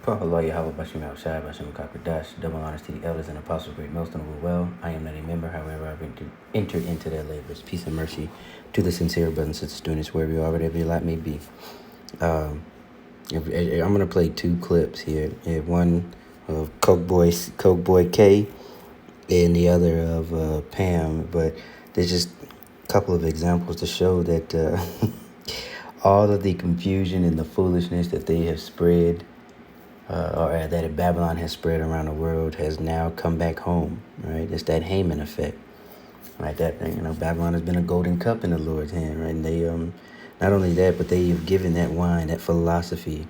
Allah Yahweh Bashim Al Shai Bashim Kakadash, double honors to the elders and apostles, great millstone will well. I am not a member, however, I've entered into their labors. Peace and mercy to the sincere brothers and sisters doing this wherever you are, whatever your lot may be. I'm going to play two clips here. One of Coke Boy K and the other of Pam, but there's just a couple of examples to show that all of the confusion and the foolishness that they have spread or that Babylon has spread around the world has now come back home, right? It's that Haman effect, right? That, Babylon has been a golden cup in the Lord's hand, right? And they, not only that, but they have given that wine, that philosophy,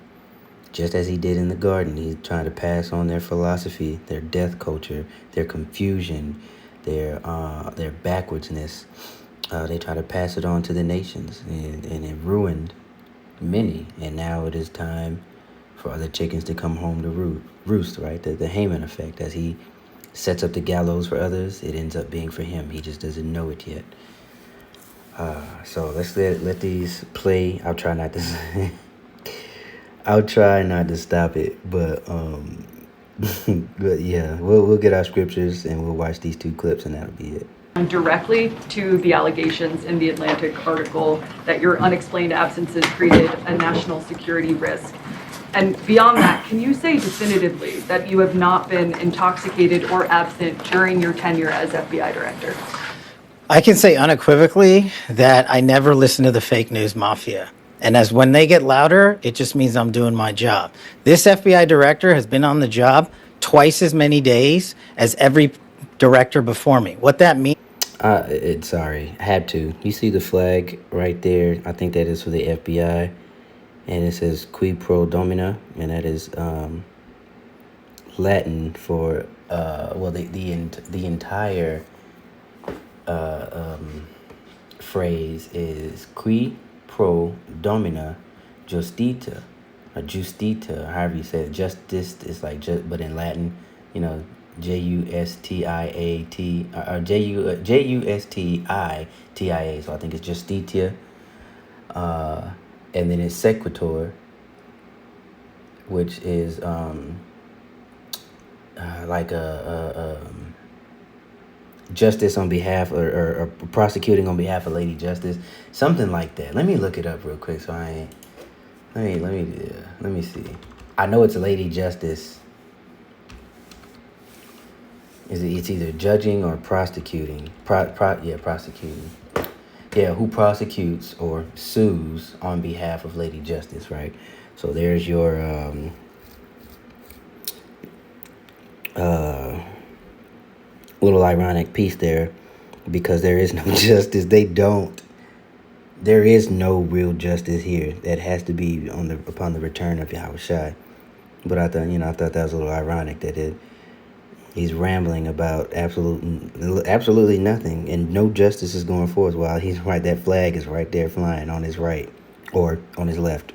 just as he did in the garden. He's trying to pass on their philosophy, their death culture, their confusion, their backwardsness. They try to pass it on to the nations, and it ruined many. And now it is time for other chickens to come home to roost, right? The Haman effect. As he sets up the gallows for others, it ends up being for him. He just doesn't know it yet. So let's let these play. I'll try not to. I'll try not to stop it, but but yeah, we'll get our scriptures and we'll watch these two clips, and that'll be it. Directly to the allegations in the Atlantic article that your unexplained absences created a national security risk. And beyond that, can you say definitively that you have not been intoxicated or absent during your tenure as FBI director? I can say unequivocally that I never listen to the fake news mafia. And as when they get louder, it just means I'm doing my job. This FBI director has been on the job twice as many days as every director before me. What that means... Sorry, I had to. You see the flag right there? I think that is for the FBI. And it says Qui Pro Domina, and that is Latin for the entire phrase is Qui Pro Domina Justita, or Justita, however you say it. Justice is like just, but in Latin, Justiiata or Justitia. So I think it's Justitia. And then it's sequitur, which is like a justice on behalf or prosecuting on behalf of Lady Justice, something like that. Let me look it up real quick. So let me see. I know it's Lady Justice. It's either judging or prosecuting. Prosecuting. Yeah, who prosecutes or sues on behalf of Lady Justice, right? So there's your little ironic piece there, because there is no justice. There is no real justice here. That has to be upon the return of Yahweh Shai. But I thought that was a little ironic that he's rambling about absolutely nothing, and no justice is going forth while he's right. That flag is right there flying on his right or on his left.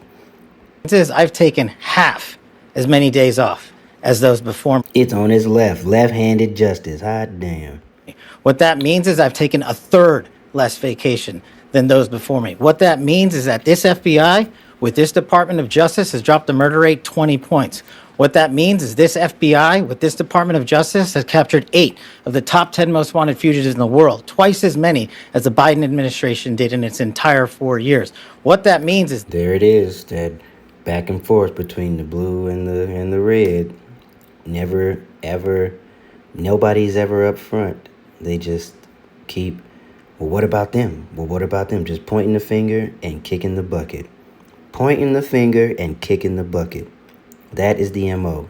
It says I've taken half as many days off as those before me. It's on his left-handed justice. Hot damn. What that means is I've taken a third less vacation than those before me. What that means is that this FBI with this Department of Justice has dropped the murder rate 20 points. What that means is this FBI with this Department of Justice has captured 8 of the top 10 most wanted fugitives in the world, twice as many as the Biden administration did in its entire 4 years. What that means is... There it is, that back and forth between the blue and the red. Never, ever, nobody's ever up front. They just keep, well, what about them? Well, what about them? Just pointing the finger and kicking the bucket. Pointing the finger and kicking the bucket. That is the MO.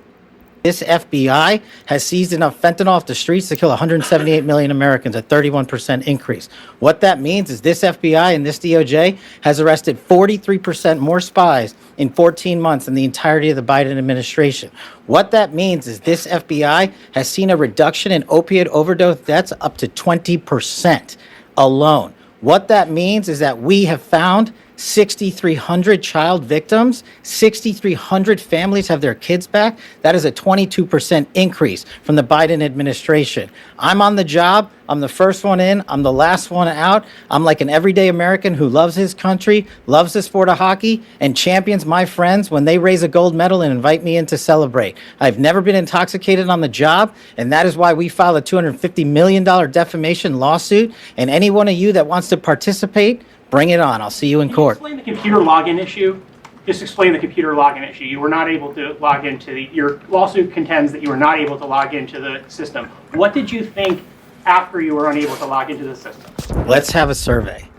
This FBI has seized enough fentanyl off the streets to kill 178 million Americans, a 31% increase. What that means is this FBI and this DOJ has arrested 43% more spies in 14 months than the entirety of the Biden administration. What that means is this FBI has seen a reduction in opiate overdose deaths up to 20% alone. What that means is that we have found 6,300 child victims, 6,300 families have their kids back. That is a 22% increase from the Biden administration. I'm on the job. I'm the first one in. I'm the last one out. I'm like an everyday American who loves his country, loves the sport of hockey, and champions my friends when they raise a gold medal and invite me in to celebrate. I've never been intoxicated on the job, and that is why we filed a $250 million defamation lawsuit. And any one of you that wants to participate, bring it on. I'll see you in Can you court. explain the computer login issue? Just explain the computer login issue. You were not able to log into your lawsuit contends that you were not able to log into the system. What did you think after you were unable to log into the system? Let's have a survey.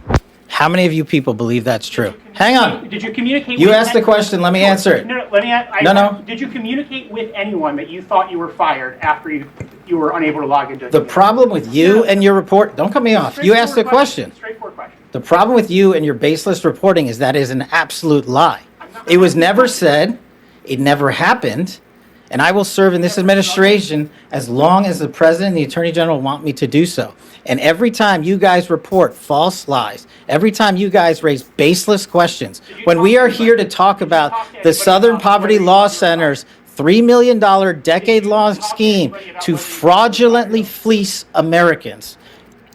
How many of you people believe that's true? Hang on. Did you communicate You with asked the question. Let me answer it. No, let me No. Did you communicate with anyone that you thought you were fired after you were unable to log into The problem with you and your report, don't cut me off. You asked the question. Straightforward question. The problem with you and your baseless reporting is that is an absolute lie. It was never said, it never happened, and I will serve in this administration as long as the president and the attorney general want me to do so. And every time you guys report false lies, every time you guys raise baseless questions, when we are here to talk about the Southern Poverty Law Center's $3 million decade-long scheme to fraudulently fleece Americans.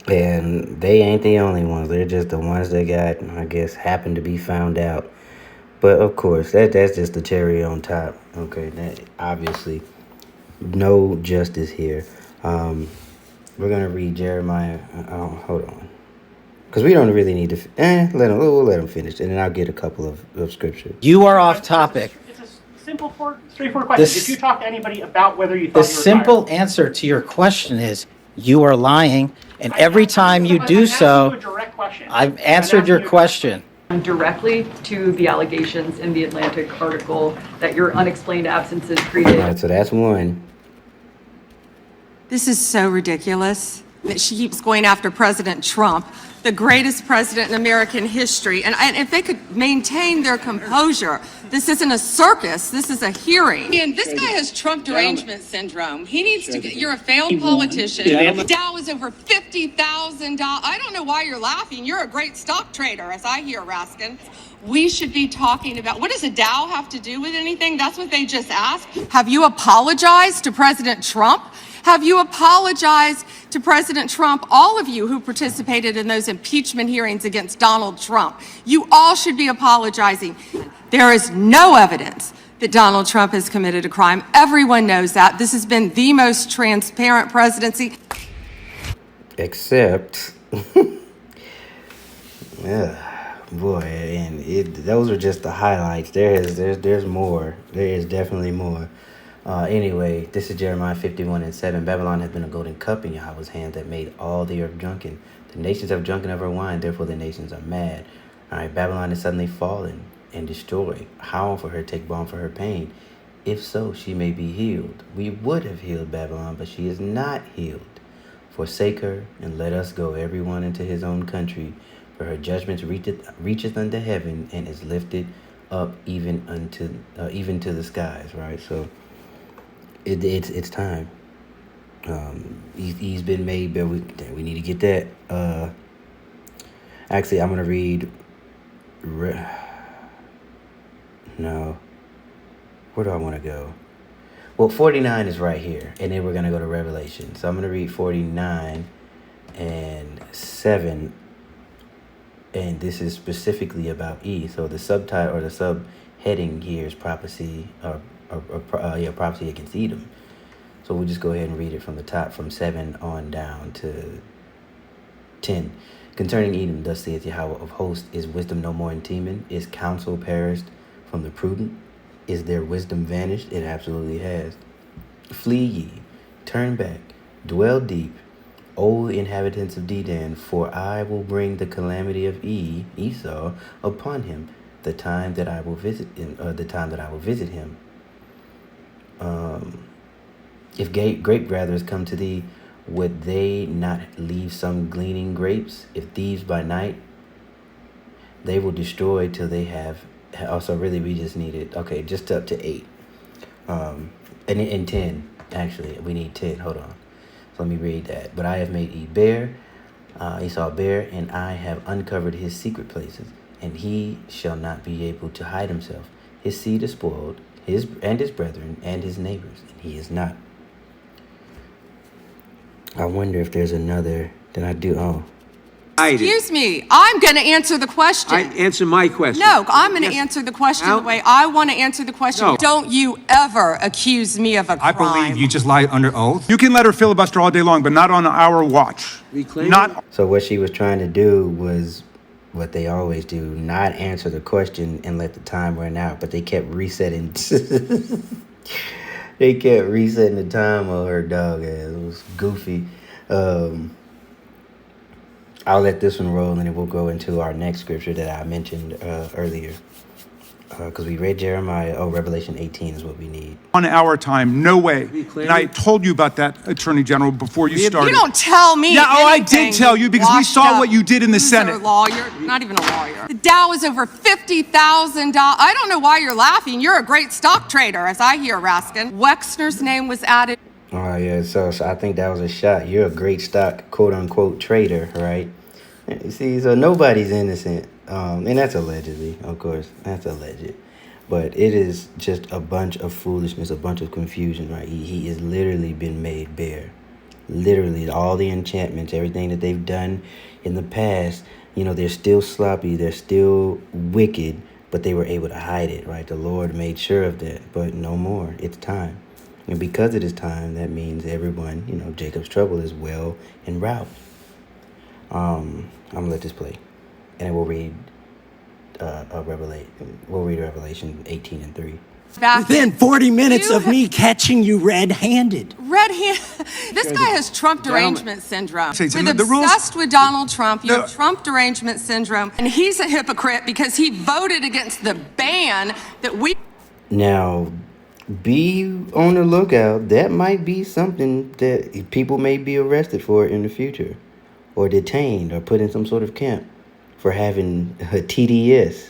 And they ain't the only ones. They're just the ones that got, I guess, happened to be found out. But of course, that's just the cherry on top. Okay, that obviously no justice here. We're gonna read Jeremiah. Hold on, because we don't really need to. We'll let him finish, and then I'll get a couple of scriptures. You are off topic. It's a simple, straightforward question. This- Did you talk to anybody about whether you thought The you were simple fired? answer to your question is you are lying, and every time you I'm do asking so, you a direct question. I've I'm answered your asking you a question. Directly to the allegations in the Atlantic article that your unexplained absences All created right, so that's one. This is so ridiculous that she keeps going after President Trump, the greatest president in American history. And if they could maintain their composure, this isn't a circus, this is a hearing. And this guy has Trump derangement syndrome. He needs to get, you're a failed politician. Dow is over $50,000. I don't know why you're laughing. You're a great stock trader, as I hear, Raskin. We should be talking about, what does a Dow have to do with anything? That's what they just asked. Have you apologized to President Trump? Have you apologized to President Trump, all of you who participated in those impeachment hearings against Donald Trump? You all should be apologizing. There is no evidence that Donald Trump has committed a crime. Everyone knows that. This has been the most transparent presidency. Except, yeah, boy, and those are just the highlights. There's more. There is definitely more. Anyway, this is Jeremiah 51:7. Babylon has been a golden cup in Yahweh's hand that made all the earth drunken. The nations have drunken of her wine, therefore the nations are mad. All right, Babylon is suddenly fallen and destroyed. Howl for her, take balm for her pain. If so, she may be healed. We would have healed Babylon, but she is not healed. Forsake her, and let us go, everyone into his own country. For her judgment reacheth unto heaven, and is lifted up even to the skies. Right, so it's time. He's been made, but we need to get that. Actually, I'm gonna read. No. Where do I want to go? Well, 49 is right here, and then we're gonna go to Revelation. So I'm gonna read 49 and 7, and this is specifically about E. So the subtitle or the subheading here is prophecy, prophecy against Edom. So we'll just go ahead and read it from the top, from 7 on down to 10. Concerning Edom, thus saith Yahweh of hosts, is wisdom no more in Teman? Is counsel perished from the prudent? Is their wisdom vanished? It absolutely has. Flee ye, turn back, dwell deep, O inhabitants of Dedan, for I will bring the calamity of Esau, upon him, the time that I will visit him. If grape gatherers come to thee, would they not leave some gleaning grapes? If thieves by night, they will destroy till they have. Also, really, we just need it. Okay, just up to 8. And 10, actually. We need 10. Hold on. So let me read that. But I have made Esau bare, and I have uncovered his secret places. and he shall not be able to hide himself. His seed is spoiled, his brethren and his neighbors, and he is not. I wonder if there's another. Then I do. Oh, Excuse me, I'm going to answer the question. Answer my question. No, I'm going to Yes. answer the question Now- the way I want to answer the question. No. Don't you ever accuse me of a I crime. believe you just lied under oath. You can let her filibuster all day long, but not on our watch. Reclaim Not so what she was trying to do was what they always do: not answer the question and let the time run out. But they kept resetting. They kept resetting the time on her dog ass. It was goofy. I'll let this one roll, and then we'll go into our next scripture that I mentioned earlier. Because we read Jeremiah. Oh, Revelation 18 is what we need. on our time. No way. Reclaim And I it. told you about that, Attorney General, before you started. You don't tell me. Yeah, oh, I did anything, tell you because we washed saw up what you did in the loser Senate. Lawyer, not even a lawyer. The Dow is over $50,000. I don't know why you're laughing. You're a great stock trader, as I hear, Raskin. Wexner's name was added. Oh, yeah. So I think that was a shot. You're a great stock, quote unquote, trader, right? You see, so nobody's innocent. And that's allegedly, of course. That's alleged. But it is just a bunch of foolishness, a bunch of confusion, right? He has literally been made bare. Literally, all the enchantments, everything that they've done in the past, you know, they're still sloppy, they're still wicked, but they were able to hide it, right? The Lord made sure of that, but no more. It's time. And because it is time, that means everyone, you know, Jacob's trouble is well en route. I'm gonna let this play, and then we'll read Revelation 18 and 3. Back Within 40 minutes You of ha- me catching you red-handed. Red hand. This guy has Trump derangement syndrome. Say With something. The rules- obsessed with Donald Trump, you No. have Trump derangement syndrome, and he's a hypocrite because he voted against the ban that we. Now, be on the lookout. That might be something that people may be arrested for in the future, or detained, or put in some sort of camp for having a TDS.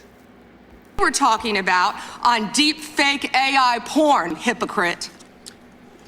We're talking about on deep fake AI porn, hypocrite.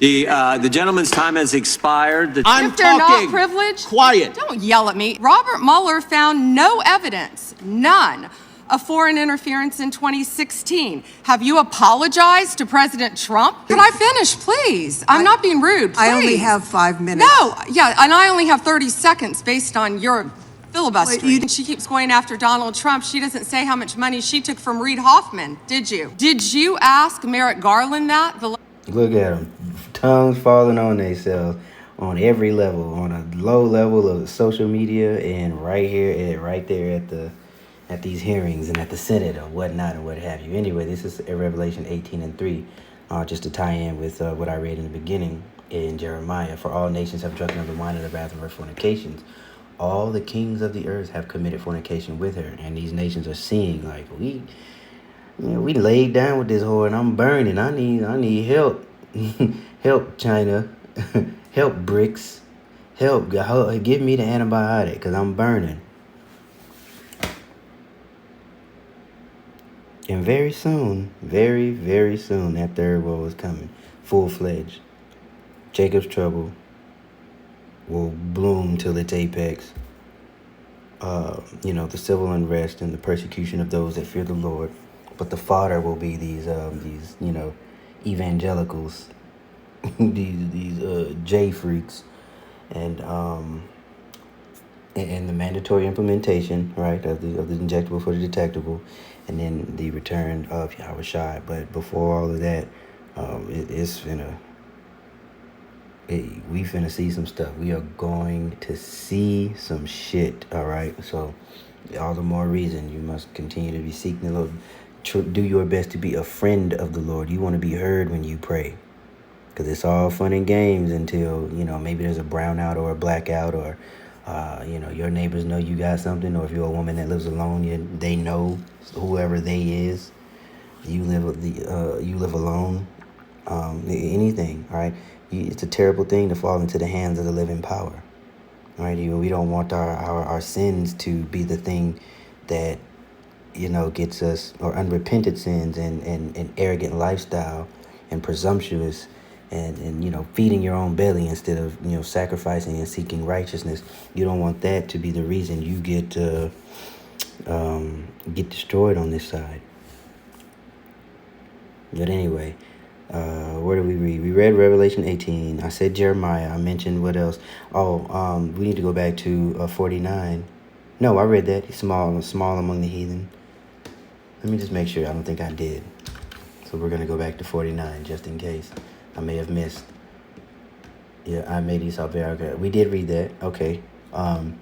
The gentleman's time has expired. If they're not privileged, don't yell at me. Robert Mueller found no evidence, none, of foreign interference in 2016. Have you apologized to President Trump? Can I finish, please? I'm not being rude. I only please. have 5 minutes. No, yeah, and I only have 30 seconds based on your filibustering. She keeps going after Donald Trump. She doesn't say how much money she took from Reid Hoffman, did you? Did you ask Merrick Garland that? Look at them, tongues falling on themselves on every level, on a low level of social media, and right here, right there at these hearings and at the Senate or whatnot or what have you. Anyway, this is Revelation 18 and 3, just to tie in with what I read in the beginning in Jeremiah. For all nations have drunken of the wine of the wrath of her fornications. All the kings of the earth have committed fornication with her, and these nations are seeing like we laid down with this whore, and I'm burning. I need help, help China, help BRICS, help. Give me the antibiotic because I'm burning. And very soon, very very soon, that third woe is coming, full fledged. Jacob's trouble will bloom till its apex. The civil unrest and the persecution of those that fear the Lord. But the fodder will be these evangelicals, these J freaks, and the mandatory implementation, right, of the injectable for the detectable, and then the return of Yahweh Shai. But before all of that, we finna see some stuff. We are going to see some shit, all right? So all the more reason you must continue to be seeking the Lord. Do your best to be a friend of the Lord. You want to be heard when you pray, because it's all fun and games until, maybe there's a brownout or a blackout, or, your neighbors know you got something, or if you're a woman that lives alone, they know whoever they is. You live alone. Anything, all right? It's a terrible thing to fall into the hands of the living power. All right, we don't want our sins to be the thing that, gets us, or unrepented sins and arrogant lifestyle and presumptuous and feeding your own belly instead of, sacrificing and seeking righteousness. You don't want that to be the reason you get get destroyed on this side. But anyway, where did we read? We read Revelation 18. I said Jeremiah. I mentioned what else? Oh, we need to go back to 49. No, I read that. He's small among the heathen. Let me just make sure. I don't think I did. So we're going to go back to 49 just in case. I may have missed. Yeah, I made Esau very good. We did read that. Okay. And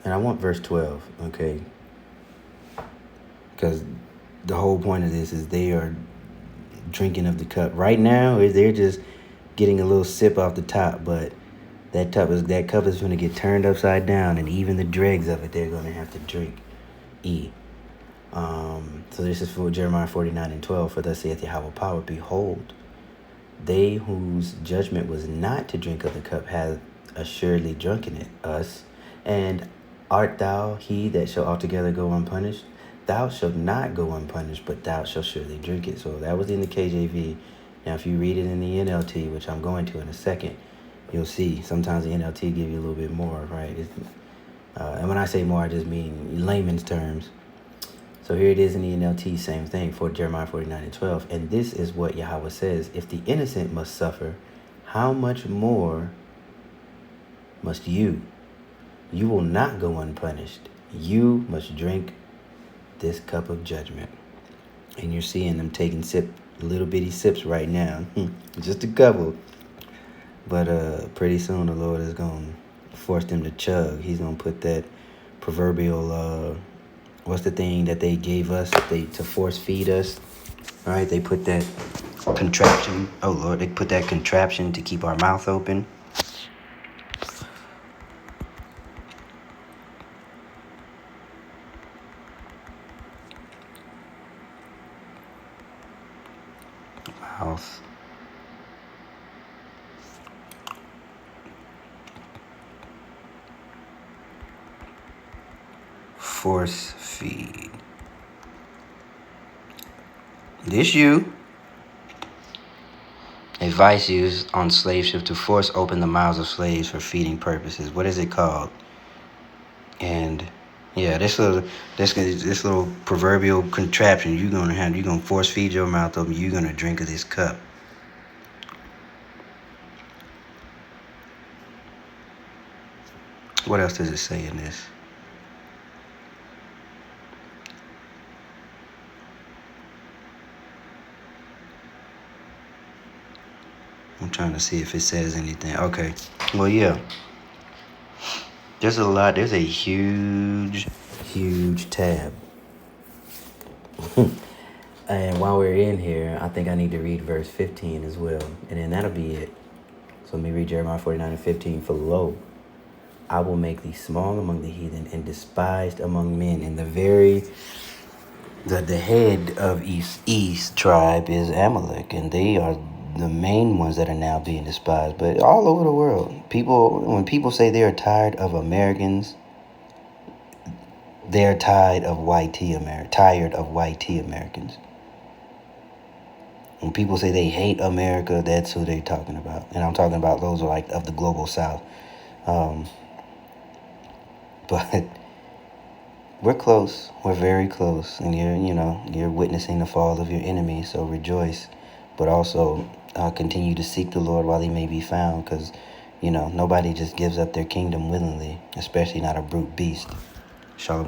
I want verse 12. Okay. Because the whole point of this is they are drinking of the cup. Right now, they're just getting a little sip off the top, but that cup is going to get turned upside down, and even the dregs of it, they're going to have to drink. So this is for Jeremiah 49:12. For thus saith Yahweh power, behold, they whose judgment was not to drink of the cup hath assuredly drunken it, us. And art thou he that shall altogether go unpunished? Thou shalt not go unpunished, but thou shalt surely drink it. So that was in the KJV. Now, if you read it in the NLT, which I'm going to in a second, you'll see sometimes the NLT give you a little bit more, right? And when I say more, I just mean layman's terms. So here it is in the NLT, same thing, for Jeremiah 49:12. And this is what Yahweh says: if the innocent must suffer, how much more must you? You will not go unpunished. You must drink this cup of judgment. And you're seeing them taking little bitty sips right now. Just a couple. But pretty soon the Lord is going to force them to chug. He's going to put that proverbial, what's the thing that they gave us to force feed us? All right, they put that contraption. Oh, Lord, they put that contraption to keep our mouth open. Mouth. Force feed. This you. Advice used on slave ship to force open the mouths of slaves for feeding purposes. What is it called? And yeah, this little proverbial contraption you're gonna force feed your mouth open. You're gonna drink of this cup. What else does it say in this? I'm trying to see if it says anything. Okay. Well, yeah. There's a huge tab. And while we're in here, I think I need to read verse 15 as well. And then that'll be it. So let me read Jeremiah 49:15. For lo, I will make thee small among the heathen and despised among men. And the head of East tribe is Amalek, and they are the main ones that are now being despised. But all over the world, when people say they are tired of Americans, they're tired of YT Americans. When people say they hate America, that's who they're talking about. And I'm talking about those of the global South. But we're close. We're very close. And you're witnessing the fall of your enemy. So rejoice. But also continue to seek the Lord while he may be found. Because, nobody just gives up their kingdom willingly. Especially not a brute beast. Shalom.